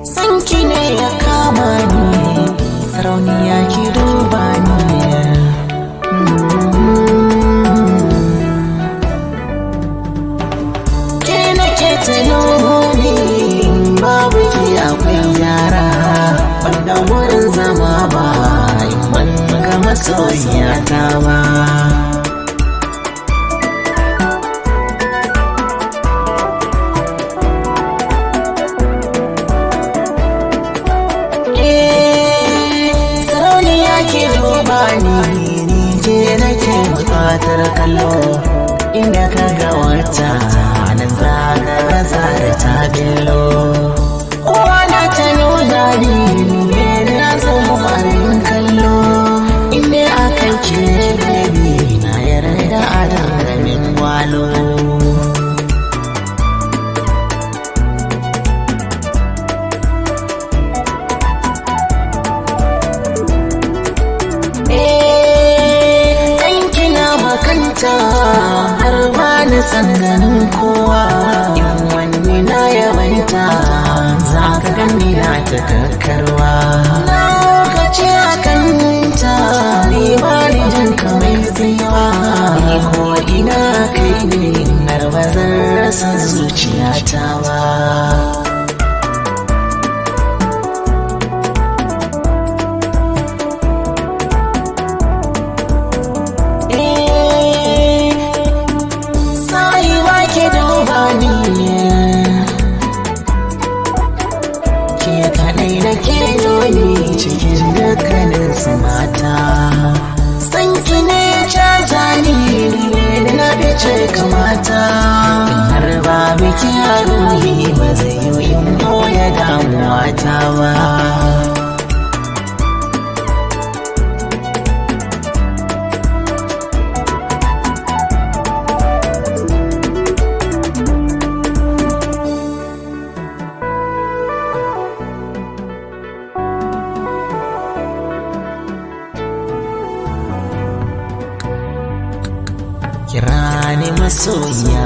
sanki ne ya kama ni, sarauniya ki duba ni. Ke nake tunani, babu ki akwai yara, banda wurin zama ba, ban ga masoyiyata ba. Ni je nake bukatar kallo, inda ka ga wata nan za ka gaza da ta bello. Kowa na ta nuna ni ne na zama abin kallo, inda akan ke baby na yarda a dangamin gwalo. Har ba ni ganin kowa, in wani na yawaita za ka gani na ta kakkarwa. Lokaci a kanta ni ba ni jin kamar tsiwa, ni ko ina kai ne har ba zan rasa zuciyata ba. Ke kaɗai da ke doni cikin dukkanin su mata, sanki ne caza ni da na fice kamata. Har ba biki a ruhi ba zai yi in goya damuwa ta ba. Kira ni masoyiya,